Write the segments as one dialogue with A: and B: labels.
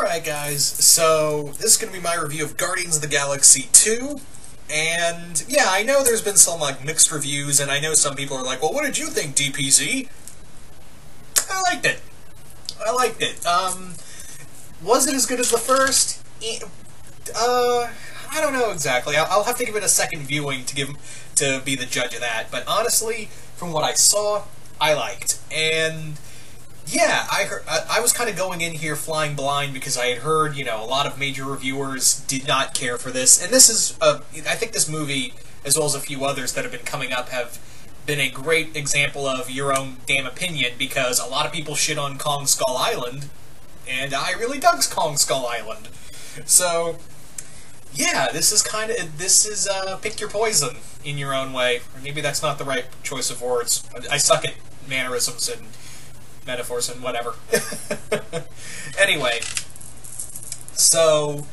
A: Alright guys, so this is going to be my review of Guardians of the Galaxy 2, and yeah, I know there's been some mixed reviews, and I know some people are like, well, what did you think, DPZ? I liked it. Was it as good as the first? I don't know exactly. I'll have to give it a second viewing to be the judge of that, but honestly, from what I saw, I liked, and yeah, I was kind of going in here flying blind because I had heard, a lot of major reviewers did not care for this, and this is, I think this movie, as well as a few others that have been coming up, have been a great example of your own damn opinion, because a lot of people shit on Kong Skull Island, and I really dug Kong Skull Island. So, yeah, this is pick your poison in your own way, or maybe that's not the right choice of words. I suck at mannerisms and metaphors and whatever. Anyway, so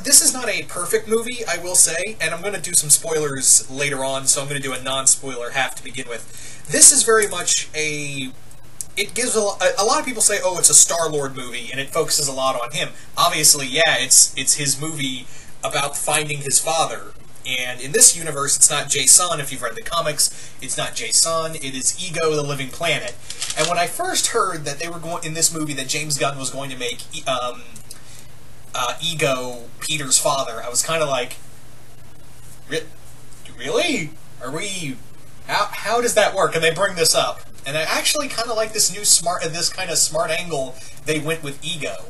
A: this is not a perfect movie, I will say, and I'm going to do some spoilers later on, so I'm going to do a non-spoiler half to begin with. This is very much it gives a lot of people say, oh, it's a Star-Lord movie, and it focuses a lot on him. Obviously, yeah, it's his movie about finding his father. And in this universe, it's not Jason, if you've read the comics, it's not Jason, it is Ego, the Living Planet. And when I first heard that they were going, in this movie, that James Gunn was going to make Ego Peter's father, I was kind of like, really? How does that work? And they bring this up. And I actually kind of like this kind of smart angle they went with Ego.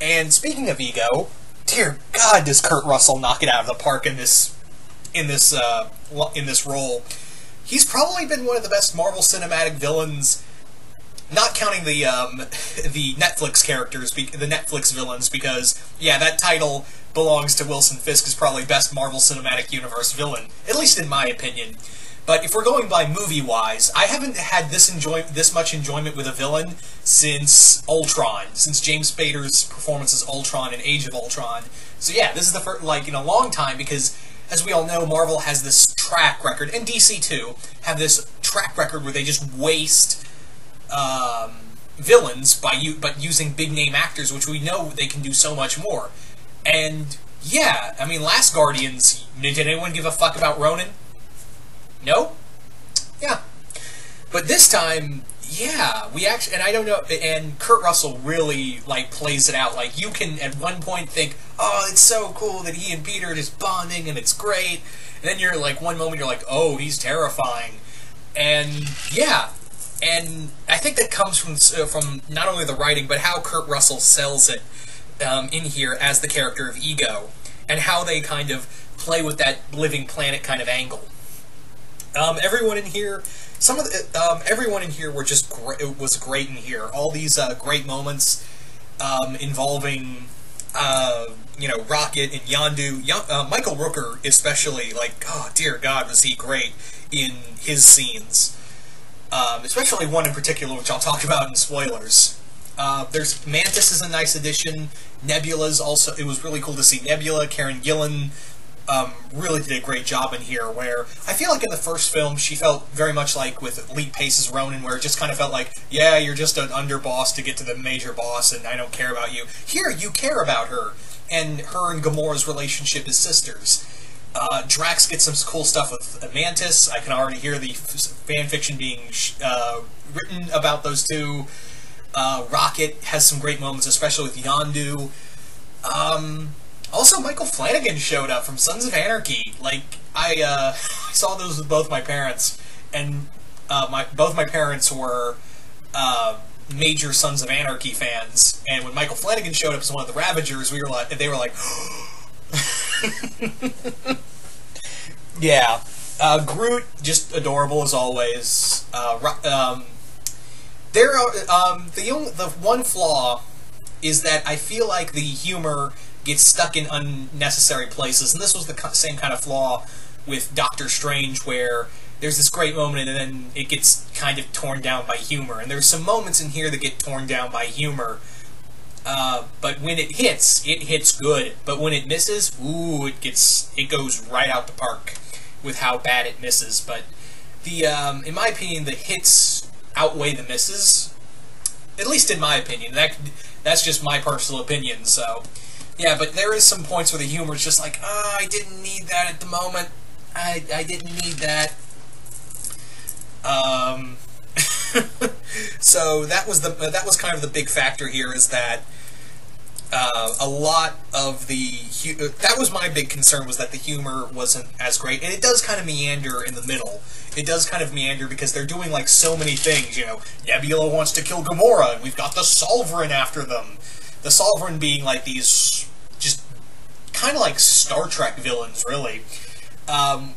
A: And speaking of Ego, dear God, does Kurt Russell knock it out of the park in this role. He's probably been one of the best Marvel Cinematic villains, not counting the Netflix characters, the Netflix villains, because yeah, that title belongs to Wilson Fisk as probably best Marvel Cinematic Universe villain, at least in my opinion. But if we're going by movie-wise, I haven't had this much enjoyment with a villain since Ultron, since James Spader's performance as Ultron in Age of Ultron. So yeah, this is the first, in a long time, because as we all know, Marvel has this track record, and DC too, have this track record where they just waste villains but using big-name actors, which we know they can do so much more. And yeah, I mean, last Guardians, did anyone give a fuck about Ronan? No? Yeah. But this time, yeah, we actually, and I don't know, and Kurt Russell really, plays it out. You can, at one point, think, oh, it's so cool that he and Peter are just bonding, and it's great. And then you're, one moment, you're like, oh, he's terrifying. And, yeah. And I think that comes from not only the writing, but how Kurt Russell sells it in here as the character of Ego. And how they kind of play with that living planet kind of angle. Everyone in here, everyone in here was great in here. All these great moments involving, Rocket and Yondu. Michael Rooker especially, oh dear God, was he great in his scenes. Especially one in particular, which I'll talk about in spoilers. There's Mantis is a nice addition. Nebula's also, it was really cool to see Nebula. Karen Gillan really did a great job in here, where I feel like in the first film she felt very much like with Lee Pace's Ronan, where it just kind of felt like, yeah, you're just an underboss to get to the major boss and I don't care about you. Here, you care about her, and her and Gamora's relationship as sisters. Drax gets some cool stuff with Mantis. I can already hear the fanfiction being written about those two. Rocket has some great moments, especially with Yondu. Also, Michael Flanagan showed up from Sons of Anarchy. I saw those with both my parents, and both my parents were major Sons of Anarchy fans. And when Michael Flanagan showed up as one of the Ravagers, they were like, yeah. Groot, just adorable as always. The one flaw is that I feel like the humor gets stuck in unnecessary places, and this was the same kind of flaw with Doctor Strange, where there's this great moment and then it gets kind of torn down by humor, and there's some moments in here that get torn down by humor, but when it hits good, but when it misses, ooh, it goes right out the park with how bad it misses. But in my opinion, the hits outweigh the misses, at least in my opinion. That's just my personal opinion, so... Yeah, but there is some points where the humor is just like, I didn't need that at the moment. I didn't need that. So that was kind of the big factor here, is that a lot of that was my big concern, was that the humor wasn't as great, and it does kind of meander in the middle. It does kind of meander because they're doing like so many things. You know, Nebula wants to kill Gamora, and we've got the Sovereign after them. The Sovereign being like these just kind of like Star Trek villains, really.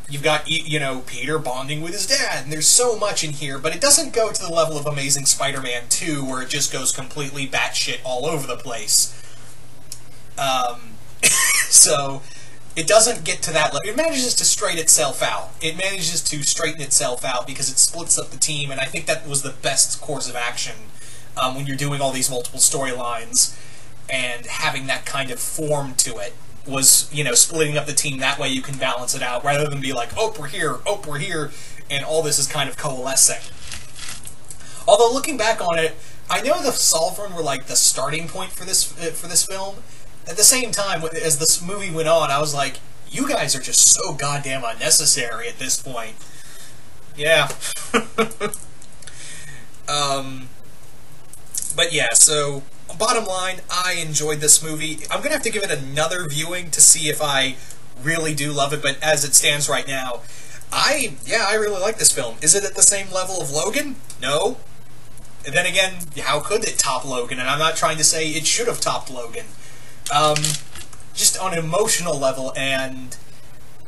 A: You've got, Peter bonding with his dad, and there's so much in here, but it doesn't go to the level of Amazing Spider-Man 2, where it just goes completely batshit all over the place. So, it doesn't get to that level. It manages to straighten itself out. It manages to straighten itself out because it splits up the team, and I think that was the best course of action when you're doing all these multiple storylines, and having that kind of form to it. Was, splitting up the team, that way you can balance it out, rather than be like, oh, we're here, and all this is kind of coalescing. Although, looking back on it, I know the Sovereign were like the starting point for this film. At the same time, as this movie went on, I was like, you guys are just so goddamn unnecessary at this point. Yeah. But yeah, so... Bottom line, I enjoyed this movie. I'm going to have to give it another viewing to see if I really do love it, but as it stands right now, I really like this film. Is it at the same level of Logan? No. And then again, how could it top Logan? And I'm not trying to say it should have topped Logan. Just on an emotional level and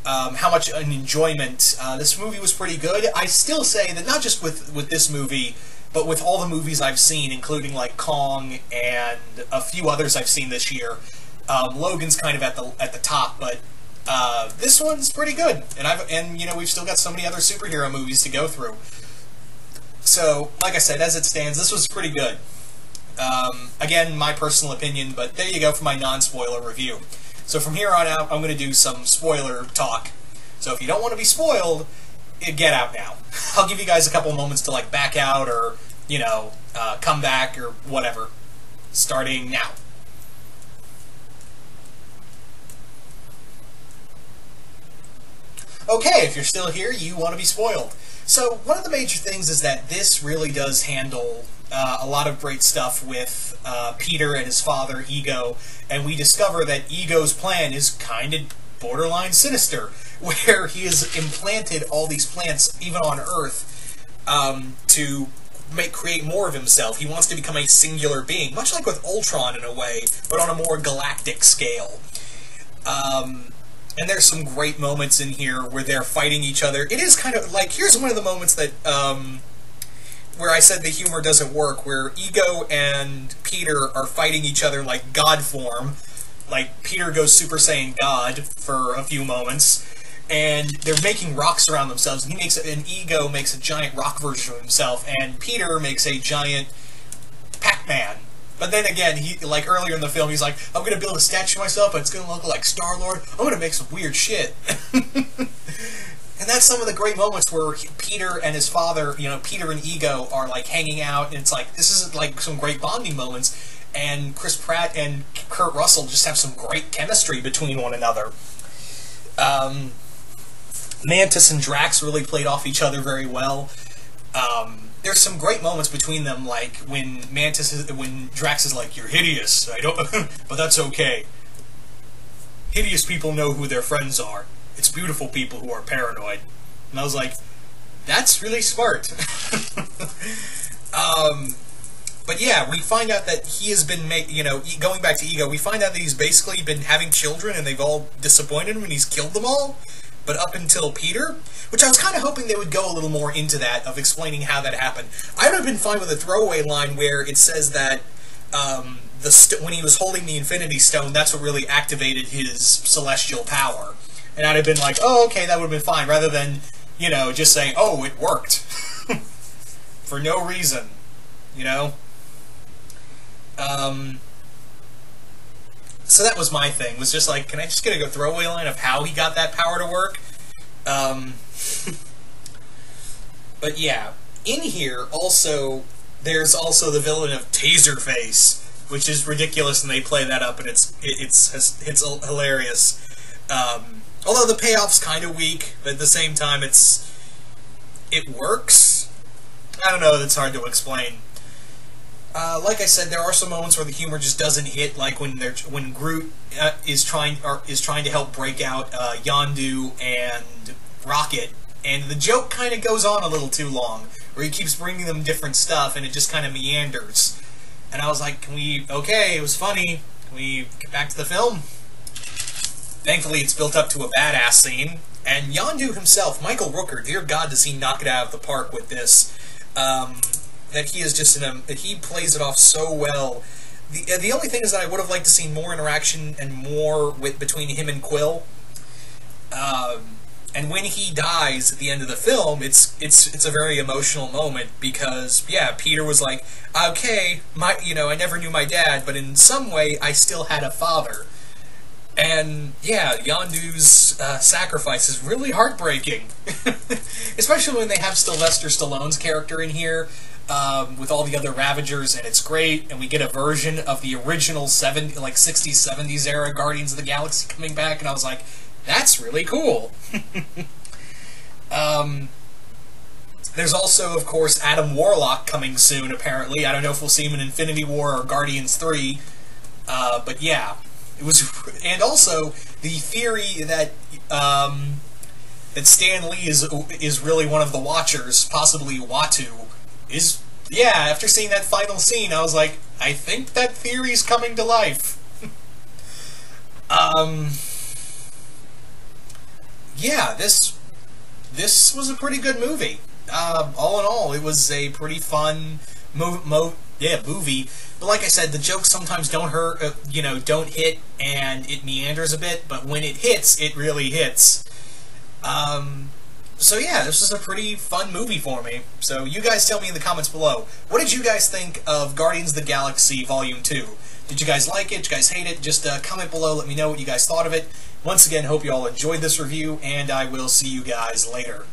A: how much an enjoyment, this movie was pretty good. I still say that not just with this movie, but with all the movies I've seen, including like Kong and a few others I've seen this year, Logan's kind of at the top. But this one's pretty good, and we've still got so many other superhero movies to go through. So, like I said, as it stands, this was pretty good. Again, my personal opinion, but there you go for my non-spoiler review. So from here on out, I'm going to do some spoiler talk. So if you don't want to be spoiled, get out now. I'll give you guys a couple moments to like back out or, come back or whatever. Starting now. Okay, if you're still here, you want to be spoiled. So one of the major things is that this really does handle a lot of great stuff with Peter and his father, Ego, and we discover that Ego's plan is kind of borderline sinister, where he has implanted all these plants, even on Earth, to create more of himself. He wants to become a singular being, much like with Ultron in a way, but on a more galactic scale. And there's some great moments in here where they're fighting each other. It is kind of like, here's one of the moments that, where I said the humor doesn't work, where Ego and Peter are fighting each other like God form. Like, Peter goes Super Saiyan God for a few moments, and they're making rocks around themselves, and Ego makes a giant rock version of himself, and Peter makes a giant Pac-Man. But then again, like earlier in the film, he's like, I'm going to build a statue of myself, but it's going to look like Star-Lord. I'm going to make some weird shit. And that's some of the great moments where Peter and his father, Peter and Ego are like hanging out, and it's like, this is like some great bonding moments. And Chris Pratt and Kurt Russell just have some great chemistry between one another. Mantis and Drax really played off each other very well. There's some great moments between them, like when Drax is like, "You're hideous. I don't, but that's okay. Hideous people know who their friends are. It's beautiful people who are paranoid." And I was like, that's really smart. But yeah, we find out that he has been, going back to Ego, we find out that he's basically been having children and they've all disappointed him and he's killed them all. But up until Peter, which I was kind of hoping they would go a little more into that, of explaining how that happened. I would have been fine with a throwaway line where it says that when he was holding the Infinity Stone, that's what really activated his celestial power. And I'd have been like, oh, okay, that would have been fine, rather than, just saying, oh, it worked. For no reason, So that was my thing, was just like, can I just get a throwaway line of how he got that power to work? But yeah, in here, there's also the villain of Taserface, which is ridiculous, and they play that up, and it's hilarious. Although the payoff's kind of weak, but at the same time, it works. I don't know. That's hard to explain. Like I said, there are some moments where the humor just doesn't hit, like when Groot is trying to help break out Yondu and Rocket, and the joke kind of goes on a little too long, where he keeps bringing them different stuff, and it just kind of meanders. And I was like, okay, it was funny. Can we get back to the film? Thankfully, it's built up to a badass scene, and Yondu himself, Michael Rooker, dear God, does he knock it out of the park with this. That he is just he plays it off so well. The only thing is that I would have liked to see more interaction and more between him and Quill. And when he dies at the end of the film, it's a very emotional moment because Peter was like, okay, I never knew my dad, but in some way I still had a father. And Yondu's sacrifice is really heartbreaking, especially when they have Sylvester Stallone's character in here. With all the other Ravagers, and it's great, and we get a version of the original 60s, 70s era Guardians of the Galaxy coming back, and I was like, that's really cool. There's also, of course, Adam Warlock coming soon, apparently. I don't know if we'll see him in Infinity War or Guardians 3, but yeah. It was, and also, the theory that Stan Lee is really one of the Watchers, possibly Uatu, after seeing that final scene, I was like, I think that theory's coming to life. This was a pretty good movie. All in all, it was a pretty fun movie. But like I said, the jokes sometimes don't don't hit, and it meanders a bit, but when it hits, it really hits. So yeah, this was a pretty fun movie for me. So you guys tell me in the comments below, what did you guys think of Guardians of the Galaxy Volume 2? Did you guys like it? Did you guys hate it? Just comment below, let me know what you guys thought of it. Once again, hope you all enjoyed this review, and I will see you guys later.